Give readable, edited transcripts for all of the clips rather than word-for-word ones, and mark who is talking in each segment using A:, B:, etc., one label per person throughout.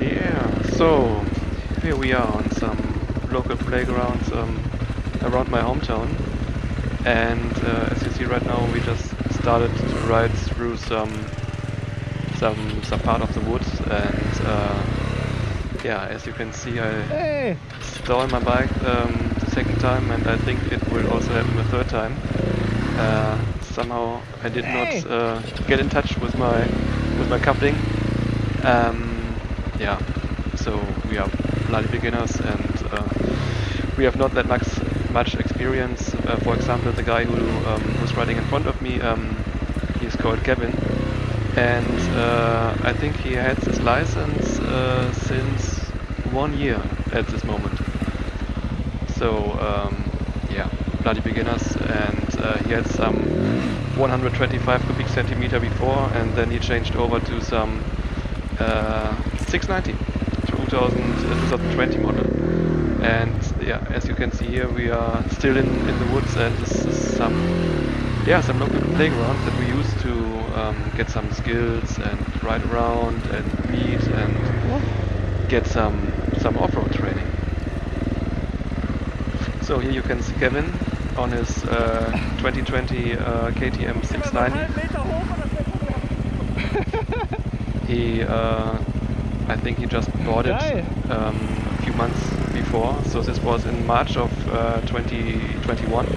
A: Yeah, so here we are on some local playgrounds around my hometown, and as you see right now, we just started to ride through some part of the woods, and yeah, as you can see, I stole my bike the second time, and I think it will also happen the third time. Somehow I did not get in touch with my coupling. Yeah, so we are bloody beginners, and we have not that much experience. For example, the guy who's riding in front of me, he's called Kevin, and I think he had his license since 1 year at this moment. So yeah, bloody beginners, and he had some 125 cubic centimeter before, and then he changed over to some 690 2020 model. And yeah, as you can see here, we are still in the woods, and this is some local playground that we use to get some skills and ride around and meet and get some off-road training. So here you can see Kevin on his 2020 KTM 690. He, I think he just bought it a few months before, so this was in March of 2021.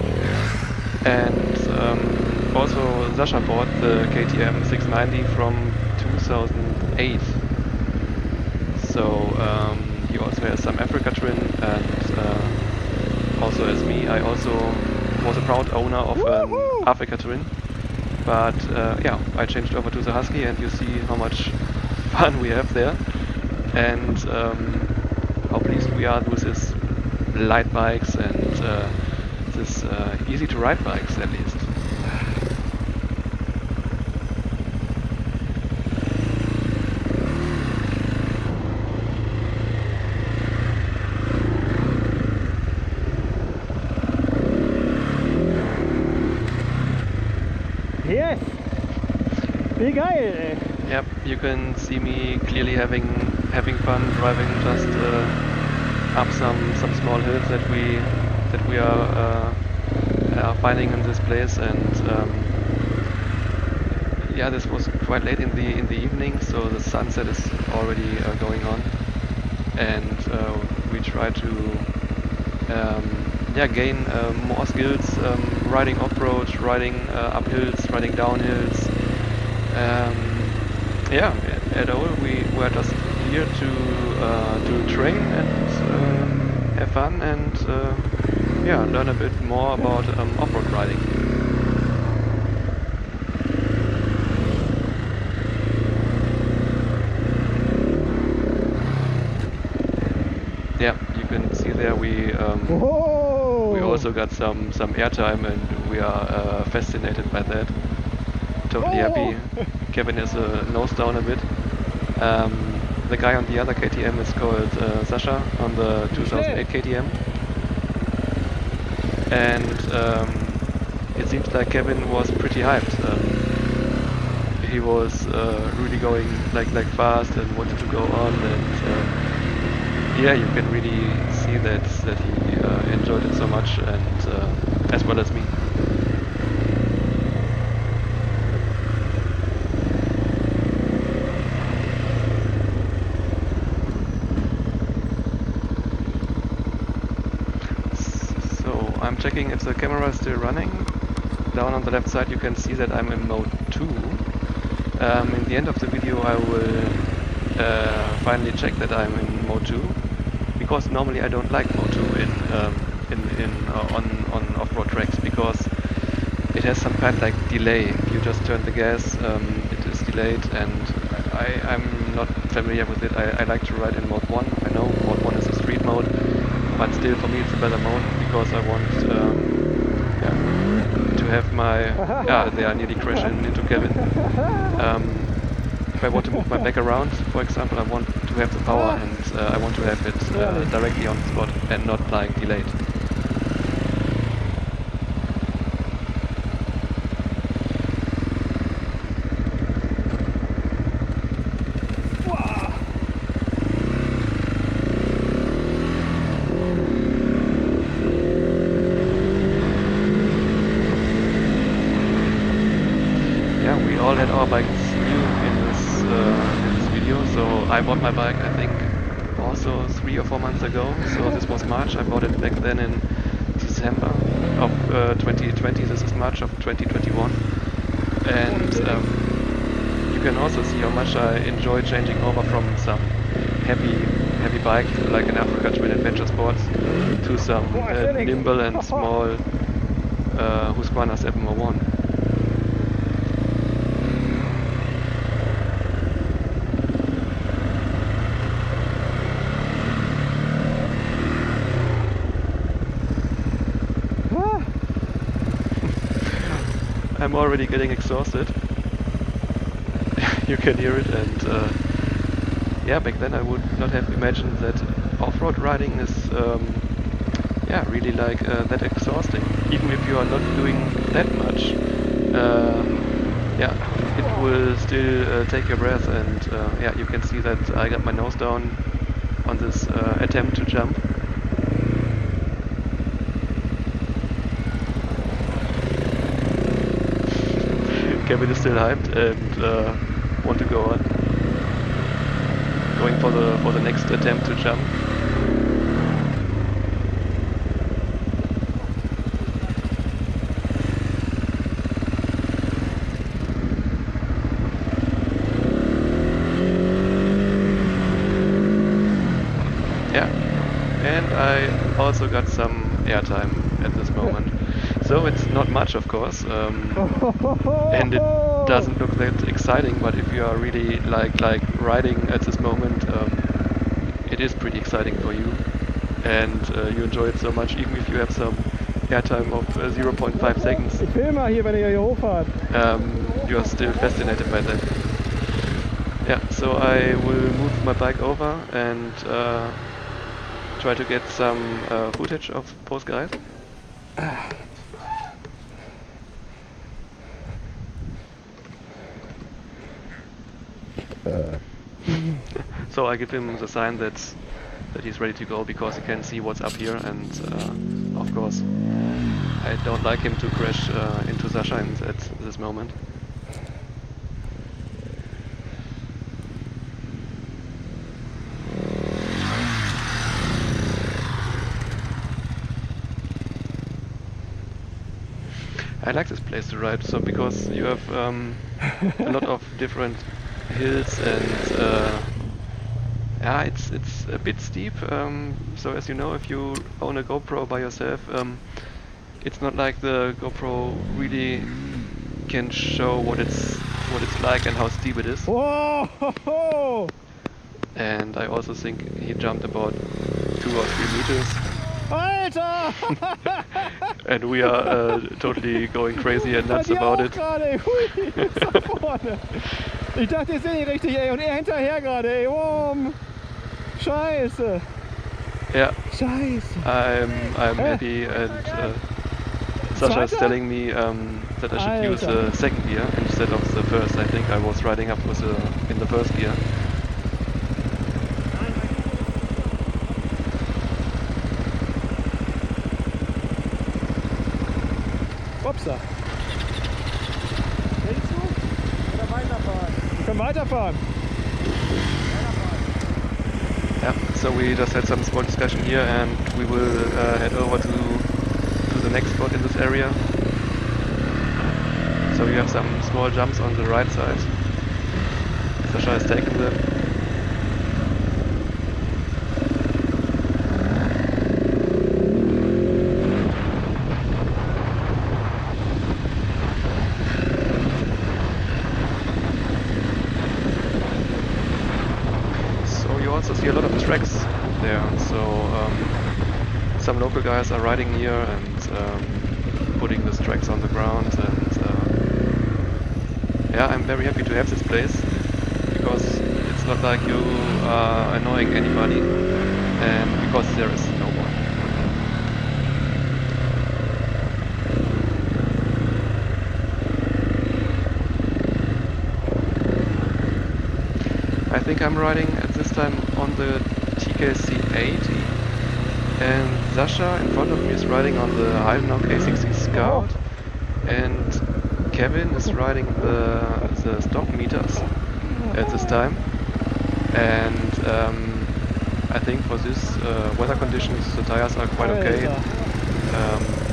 A: And also Sasha bought the KTM 690 from 2008. So he also has some Africa twin, and also as me, I also was a proud owner of an Africa twin. But yeah, I changed over to the Husky, and you see how much fun we have there, and how pleased we are with this light bikes and this easy to ride bikes at least.
B: Yes! Wie geil, ey!
A: Yep, you can see me clearly having fun driving just up some small hills that we are finding in this place, and yeah, this was quite late in the evening, so the sunset is already going on, and we try to gain more skills riding off-road, riding up hills, riding down hills. Yeah, at all we were just here to train and have fun and yeah, learn a bit more about off-road riding. Yeah, you can see there we also got some airtime, and we are fascinated by that. Totally happy. Kevin has a nose down a bit. The guy on the other KTM is called Sasha on the 2008 KTM, and it seems like Kevin was pretty hyped. He was really going like fast and wanted to go on, and yeah, you can really see that he enjoyed it so much, and as well as me. I'm checking if the camera is still running. Down on the left side you can see that I'm in mode 2. In the end of the video I will finally check that I'm in mode 2, because normally I don't like mode 2 on off-road tracks, because it has some kind of like delay. If you just turn the gas, it is delayed, and I'm not familiar with it. I like to ride in mode 1. I know mode 1 is a street mode, but still for me it's a better mode, because I want to have my... yeah, they are nearly crashing into Kevin. If I want to move my back around, for example, I want to have the power, and I want to have it directly on the spot and not like delayed. bike is new in this video. So I bought my bike, I think, also 3 or 4 months ago. So this was March. I bought it back then in December of 2020. This is March of 2021, and you can also see how much I enjoy changing over from some heavy bike like an Africa Twin Adventure Sports to some nimble and small Husqvarna 701. I'm already getting exhausted. You can hear it, and yeah, back then I would not have imagined that off-road riding is yeah, really like that exhausting. Even if you are not doing that much, yeah, it will still take your breath, and yeah, you can see that I got my nose down on this attempt to jump. Kevin is still hyped and want to go on. Going for the next attempt to jump. Yeah, and I also got some airtime at this moment. So it's not much, of course, and it doesn't look that exciting. But if you are really like riding at this moment, it is pretty exciting for you, and you enjoy it so much, even if you have some airtime of 0.5 seconds.
B: Ich will mal hier, wenn ihr hier hochfahrt.
A: You are still fascinated by that. Yeah, so I will move my bike over and try to get some footage of both guys. So I give him the sign that he's ready to go, because he can see what's up here, and of course I don't like him to crash into Sasha at this moment. I like this place to ride, so because you have a lot of different hills, and yeah, it's a bit steep. So as you know, if you own a GoPro by yourself, it's not like the GoPro really can show what it's like and how steep it is.
B: Whoa!
A: And I also think he jumped about 2 or 3 meters.
B: Alter!
A: And we are totally going crazy and nuts about it.
B: Gerade, hui, ist da vorne. Ich dachte, ich sehe nicht richtig, ey, und er hinterher gerade, ey, Scheiße.
A: Yeah.
B: Scheiße.
A: I'm happy, and Sasha is telling me that I should use the second gear instead of the first. I think I was riding up with in the first gear.
B: Upsa. Willst du? Oder weiterfahren? Wir können weiterfahren.
A: Yeah, so we just had some small discussion here, and we will head over to the next spot in this area. So you have some small jumps on the right side. Sasha is taking them. Also see a lot of tracks there, so some local guys are riding here and putting these tracks on the ground, and yeah, I'm very happy to have this place, because it's not like you are annoying anybody, and because there is no one. I think I'm riding at this time on the TKC 80, and Sasha in front of me is riding on the Heidenau K60 Scout, and Kevin is riding the stock meters at this time, and I think for this weather conditions the tires are quite okay.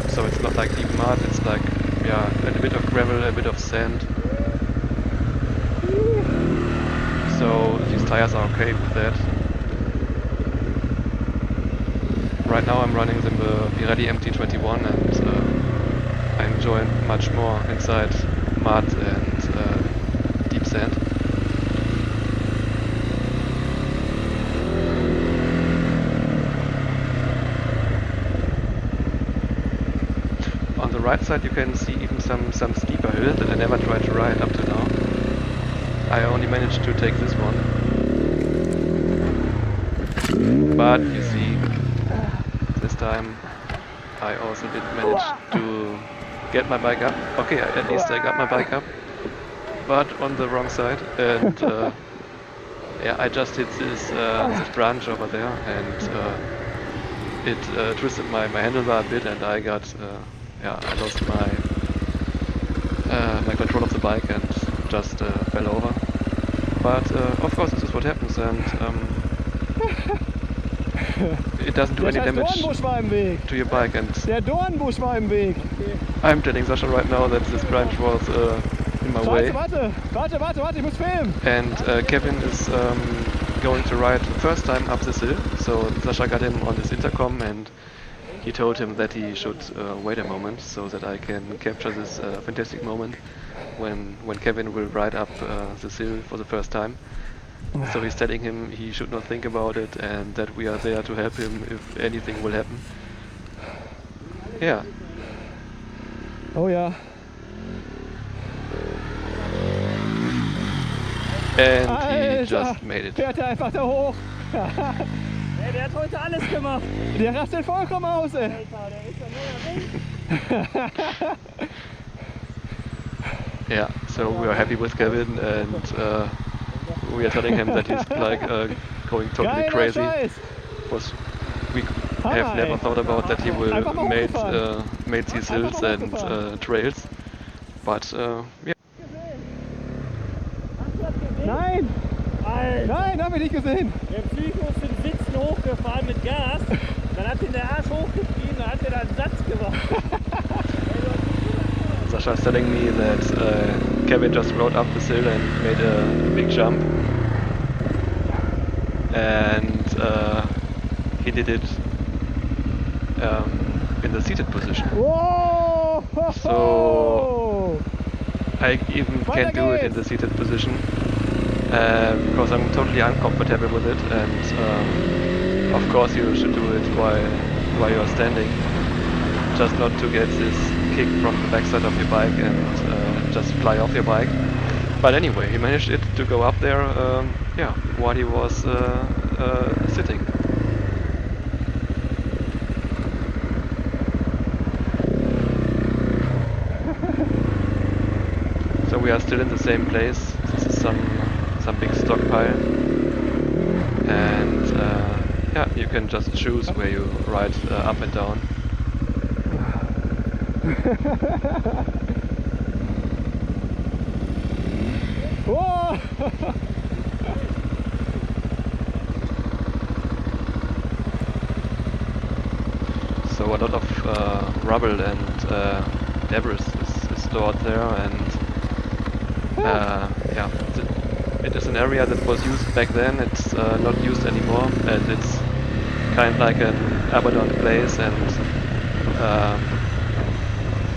A: So it's not like deep mud, it's like, yeah, a bit of gravel, a bit of sand. So these tires are okay with that. Right now I'm running the Pirelli MT21 and I enjoy much more inside mud and deep sand. On the right side you can see even some steeper hill that I never tried to ride up to now. I only managed to take this one. But you see, this time I also didn't manage to get my bike up. Okay, at least I got my bike up, but on the wrong side. And yeah, I just hit this branch over there, and it twisted my handlebar a bit, and I got yeah, I lost my my control of the bike and just fell over. But of course, this is what happens, and it doesn't do any damage to your bike. And
B: der Dornbusch war im Weg.
A: I'm telling Sasha right now that this branch was in my way.
B: Warte, ich muss filmen.
A: And Kevin is going to ride the first time up this hill, so Sasha got him on his intercom and he told him that he should wait a moment so that I can capture this fantastic moment when Kevin will ride up this hill for the first time. So he's telling him he should not think about it and that we are there to help him if anything will happen. Yeah.
B: Oh ja.
A: And
B: Alter,
A: he just made it.
B: Fährt er einfach da hoch.
C: Ey, der hat heute alles gemacht.
B: Der rastet vollkommen aus, ey.
C: Alter, der ist ja nur
A: Yeah, so we are happy with Kevin and we are telling him that he's like going totally
B: Geiler
A: crazy.
B: Scheiß.
A: Was we have never thought about that he will made these hills and trails. But yeah.
B: Nein!
C: Alter.
B: Nein, hab ich nicht gesehen.
C: Der Psycho ist den Sitzen hochgefahren mit Gas, dann hat ihn der Arsch hochgetrieben, dann hat er da einen Satz gemacht.
A: Sasha is telling me that Kevin just rode up this hill and made a big jump. And he did it in the seated position.
B: Whoa!
A: So I even can't do it in the seated position because I'm totally uncomfortable with it, and of course you should do it while you're standing, just not to get this kick from the backside of your bike and just fly off your bike. But anyway, he managed it to go up there, yeah, while he was sitting. So we are still in the same place. This is some big stockpile, and yeah, you can just choose where you ride up and down.
B: Whoa!
A: So a lot of rubble and debris is stored there, and yeah, it is an area that was used back then. It's not used anymore, and it's kind of like an abandoned place, and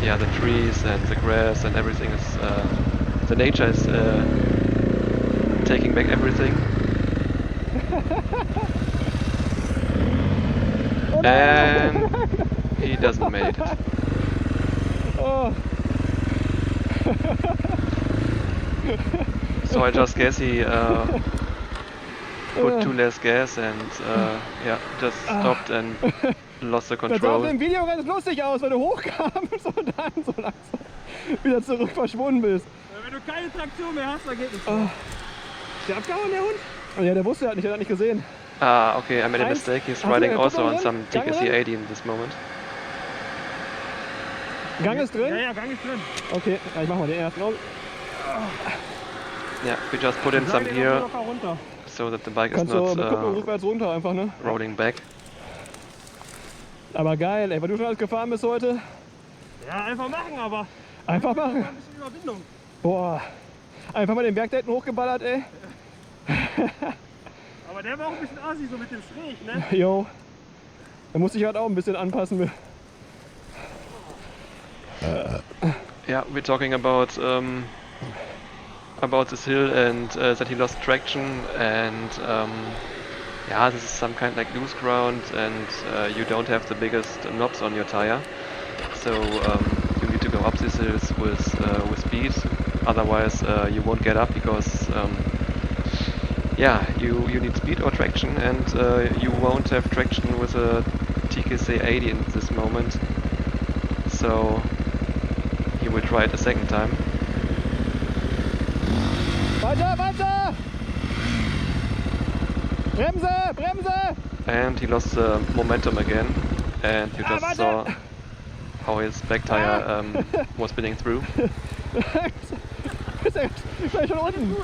A: yeah, the trees and the grass and everything is the nature is taking back everything. And he doesn't make it.
B: Oh.
A: So I just guess he put too less gas and yeah, just stopped and lost the
B: Das sah
A: control.
B: auf dem Video ganz lustig aus, weil du hochkamst und dann so langsam wieder zurück verschwunden bist.
C: Wenn du keine Traktion mehr hast, dann geht nichts.
B: Oh. Der abgehauen, der Hund? Oh ja, der wusste halt nicht, der hat nicht gesehen.
A: Ah, okay, I made a mistake. He's riding also on some
B: Gang
A: TKC
B: rein.
A: 80 in this moment.
B: Gang ist drin?
C: Ja, ja, Gang ist drin.
B: Okay, ja, ich mach mal den ersten. Oh,
A: Yeah, we just put in some
C: Sag dir
A: gear
C: locker runter.
A: so that the bike is
B: kannst du
A: not
B: mit Kupplung rückwärts runter einfach, ne?
A: rolling back.
B: Aber geil, ey, weil du schon alles gefahren bist heute.
C: Ja, einfach machen, aber.
B: Einfach machen.
C: Ein bisschen Überwindung.
B: Boah, einfach mal den Berg da hinten hochgeballert, ey.
C: Aber der war auch ein bisschen assi, so mit dem Schräg, ne?
B: Jo, da musste ich halt auch ein bisschen anpassen.
A: Yeah, we're talking about this hill and that he lost traction and yeah, this is some kind like loose ground and you don't have the biggest knobs on your tire, so you need to go up these hills with speed, otherwise you won't get up because yeah, you need speed or traction, and you won't have traction with a TKC 80 in this moment, so he will try it a second time.
B: Weiter, weiter! Bremse, Bremse!
A: And he lost the momentum again, and you just saw how his back tire was spinning through.
B: Ist er gleich schon unten.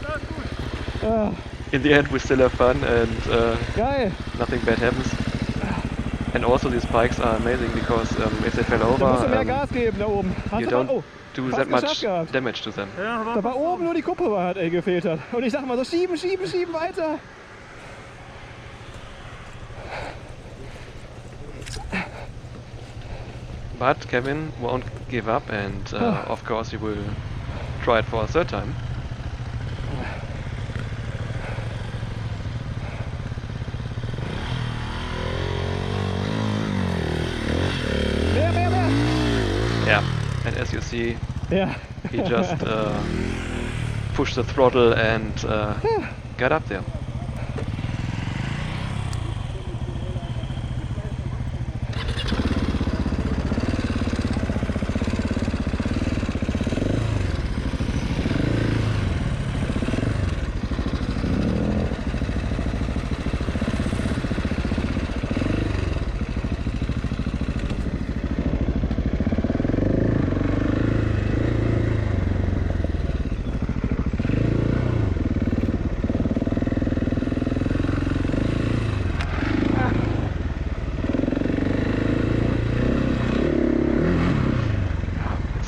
B: Ah,
A: In the end we still have fun and
B: geil.
A: nothing bad happens. And also these bikes are amazing because if they fell
B: Da musst du
A: over,
B: mehr Gas geben da oben. Hast
A: you
B: du mal,
A: don't
B: oh,
A: do
B: fast
A: that much
B: geschafft gehabt.
A: damage to them.
C: Ja,
B: Da war oben nur die Kuppe, hat ey, gefehlt hat. Und ich sag mal so, schieben, schieben, schieben weiter.
A: But Kevin won't give up, and of course he will try it for a third time.
B: Mehr, mehr, mehr.
A: Yeah, and as you see,
B: Ja.
A: he just pushed the throttle and got up there.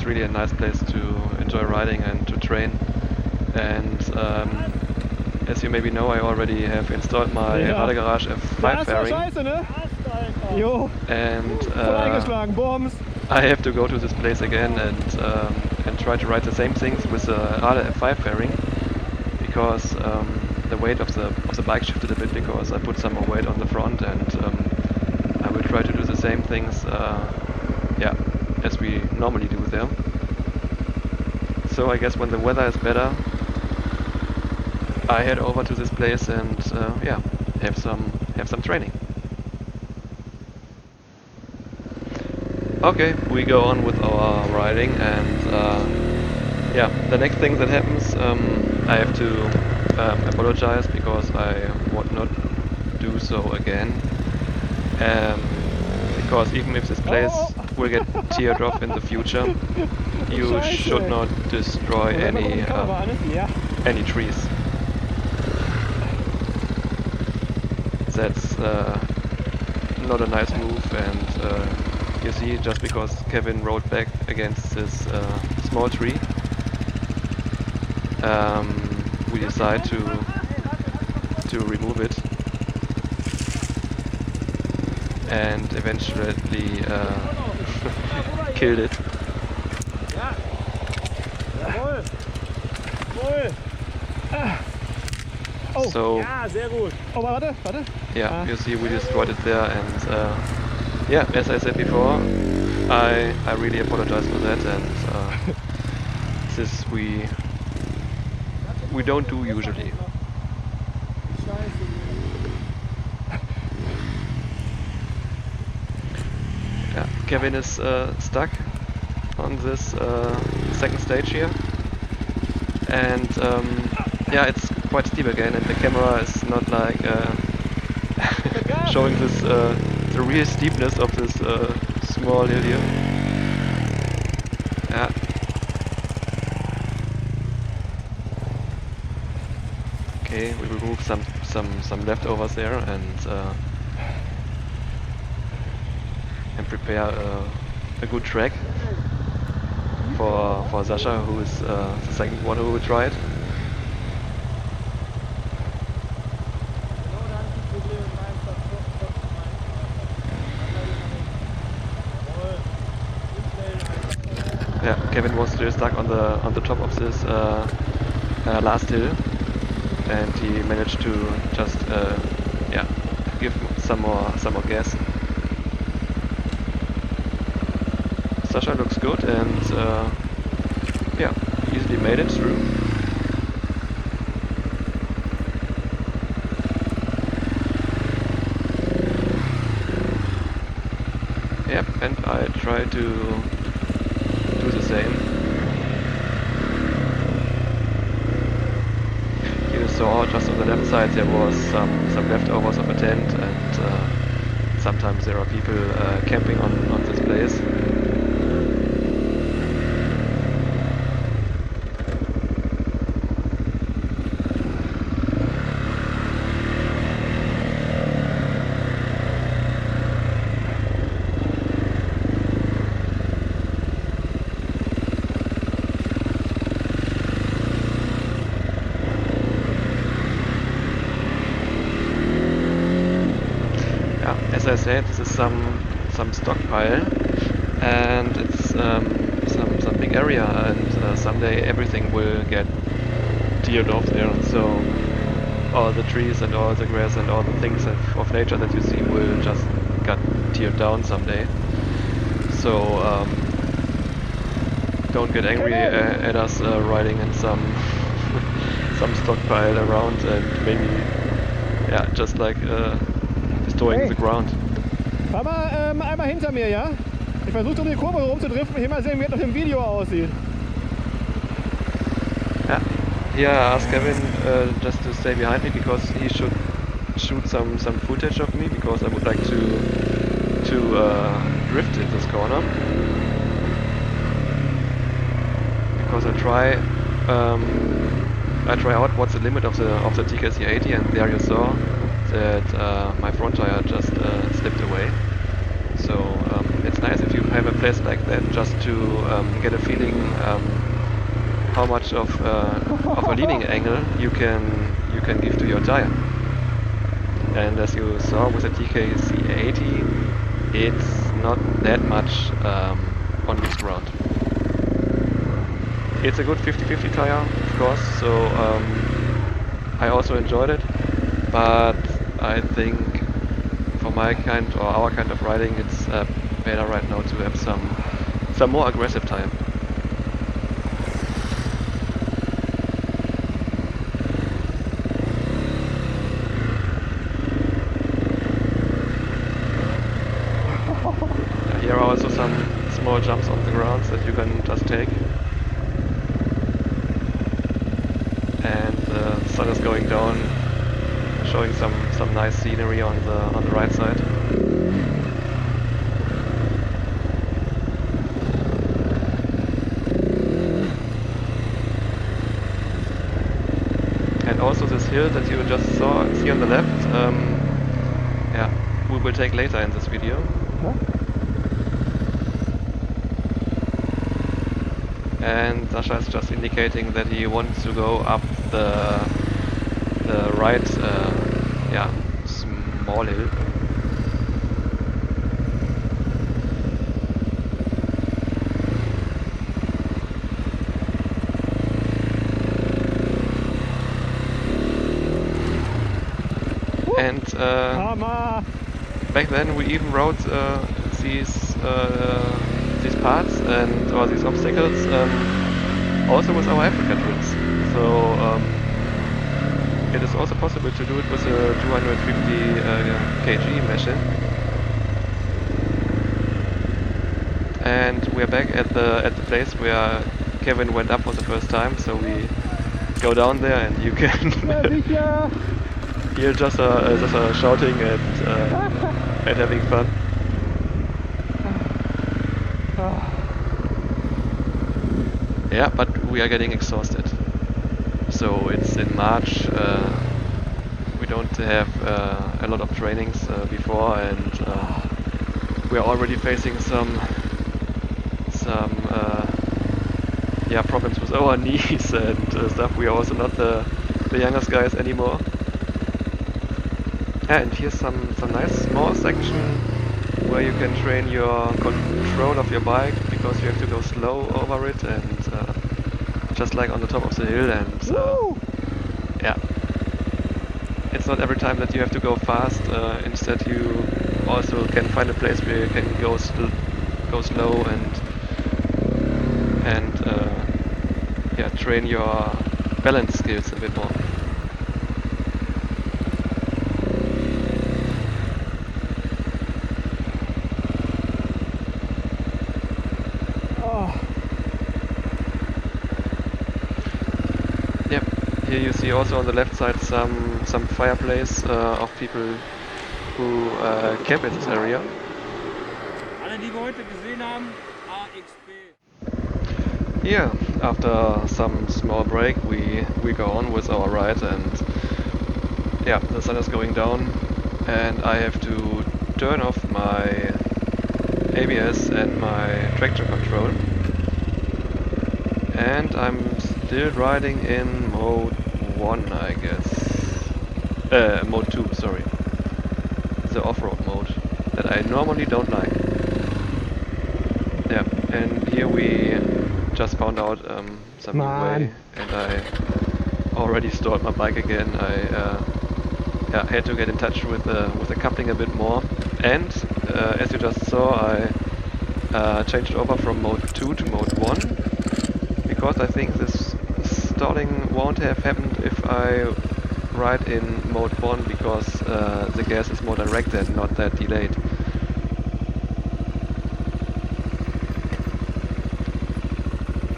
A: Really a nice place to enjoy riding and to train, and as you maybe know, I already have installed my
B: Ja.
A: Rade Garage
B: Da
A: F5
B: ist doch
A: fairing,
B: scheiße, ne?
C: Alter.
B: Jo,
A: and
B: voll eingeschlagen, Bombs.
A: I have to go to this place again and try to ride the same things with the Rade F5 fairing, because the weight of the bike shifted a bit because I put some more weight on the front, and I will try to do the same things yeah, as we normally do there. So I guess when the weather is better, I head over to this place and yeah, have some training. Okay, we go on with our riding, and yeah, the next thing that happens, I have to apologize because I would not do so again. Because even if this place will get teared off in the future, you
B: Scheiße.
A: should not destroy
B: Wenn man die Kamera an ist, ja.
A: any trees. That's not a nice move, and you see, just because Kevin rode back against this small tree, we decide to remove it, and eventually killed it.
C: Jawohl. Jawohl.
B: Oh.
A: So
C: Ja, sehr gut.
B: Oh, warte, warte.
A: yeah, you see, we destroyed it there, and yeah, as I said before, I really apologize for that, and this we don't do usually. Yeah, Kevin is stuck on this second stage here, and yeah, it's quite steep again, and the camera is not like showing this the real steepness of this small hill here. Yeah. Okay, we remove some leftovers there and prepare a good track for Sasha, who is the second one who will try it. Yeah, Kevin was still stuck on the top of this last hill, and he managed to just yeah, give some more gas. Sasha looks good, and yeah, easily made it through. Yep, and I try to do the same. You saw just on the left side there was some leftovers of a tent, and sometimes there are people camping on this place. As I said, this is some stockpile, and it's some big area, and someday everything will get tiered off there. So all the trees and all the grass and all the things of nature that you see will just get tiered down someday. So don't get angry at us riding in some stockpile around and maybe just like destroying the ground.
B: Fahr mal einmal hinter mir, ja? Ich versuche um die Kurve rumzudriften, hier mal sehen, wie das auf dem Video aussieht.
A: Yeah, here I asked Kevin just to stay behind me because he should shoot some footage of me, because I would like to drift in this corner. Because I try out what's the limit of the TKC 80, and there you saw that my front tire just slipped away. So it's nice if you have a place like that, just to get a feeling how much of a leaning angle you can give to your tire. And as you saw with the TKC 80, it's not that much on loose ground. It's a good 50-50 tire, of course, so I also enjoyed it, but I think for my kind or our kind of riding, it's better right now to have some more aggressive tire. Here are also some small jumps on the grounds that you can just take. And the sun is going down, showing some nice scenery on the right side. And also this hill that you just see on the left, yeah, we will take later in this video.
B: Huh?
A: And Sasha is just indicating that he wants to go up the right, small hill. And back then we even rode these parts and or these obstacles also with our African twins. So it is also possible to do it with a 250 kg machine. And we are back at the place where Kevin went up for the first time. So we go down there, and you can hear just shouting and having fun. Yeah, but we are getting exhausted. So it's in March. We don't have a lot of trainings before, and we are already facing some yeah, problems with our knees and stuff. We are also not the youngest guys anymore. Yeah, and here's some nice small section where you can train your control of your bike, because you have to go slow over it, and just like on the top of the hill, and yeah, it's not every time that you have to go fast. Instead, you also can find a place where you can go slow and yeah, train your balance skills a bit more. Yep, here you see also on the left side some fireplace of people who camp in this area.
C: Alle, die wir heute gesehen haben, AXP.
A: Yeah, after some small break we go on with our ride, and yeah, the sun is going down and I have to turn off my ABS and my traction control, and I'm still riding in mode 1, I guess. Mode 2, sorry. The off-road mode that I normally don't like. Yeah, and here we just found out some new way, and I already stalled my bike again. I yeah, had to get in touch with the coupling a bit more, and as you just saw, I changed over from mode 2 to mode 1, because I think this stalling won't have happened if I ride in mode 1, because the gas is more direct and not that delayed.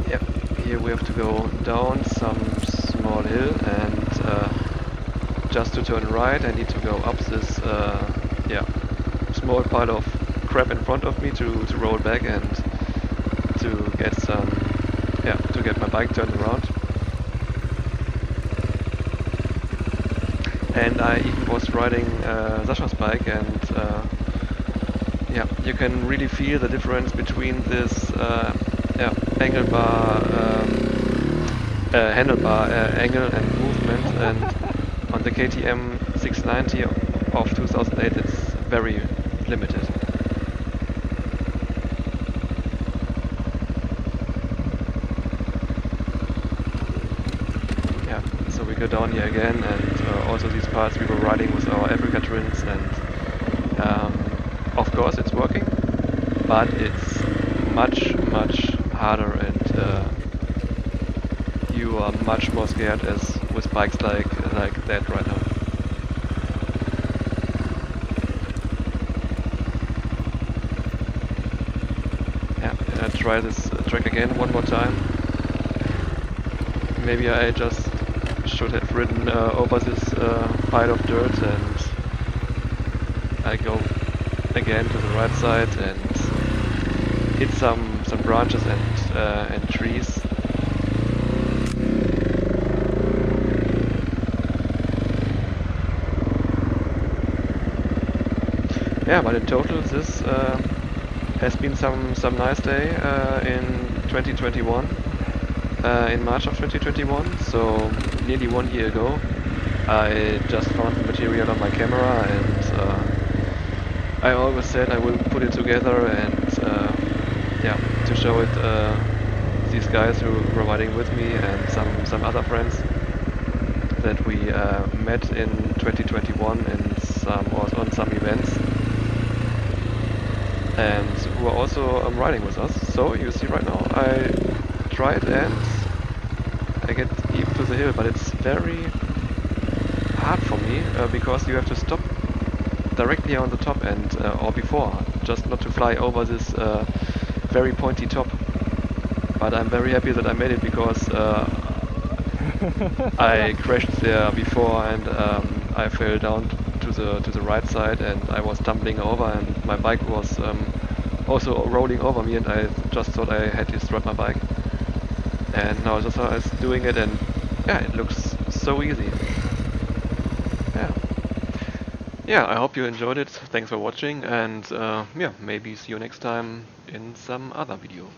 A: Yep, here we have to go down some small hill, and just to turn right I need to go up this yeah, small pile of crap in front of me to roll back and to get some, yeah, to get my bike turned around. And I even was riding Sasha's bike, and yeah, you can really feel the difference between this yeah, handlebar angle and movement, and on the KTM 690 of 2008 it's very limited. Yeah, so we go down here again, and also these parts we were riding with our Africa twins, and of course it's working, but it's much harder, and you are much more scared as with bikes like that right now. Yeah, and I try this track again one more time. Maybe I just should have ridden over this pile of dirt, and I go again to the right side and hit some branches and trees. Yeah, but in total this has been some nice day in 2021, in March of 2021, so nearly 1 year ago. I just found the material on my camera, and I always said I will put it together, and yeah, to show it these guys who were riding with me, and some other friends that we met in 2021 on some events, and who are also riding with us. So you see right now I tried and I get even to the hill, but it's very hard for me because you have to stop directly on the top, and or before, just not to fly over this very pointy top. But I'm very happy that I made it, because I crashed there before, and I fell down to the right side, and I was tumbling over, and my bike was also rolling over me, and I just thought I had destroyed my bike. And now Jasa is doing it, and yeah, it looks so easy. Yeah. Yeah, I hope you enjoyed it. Thanks for watching, and yeah, maybe see you next time in some other video.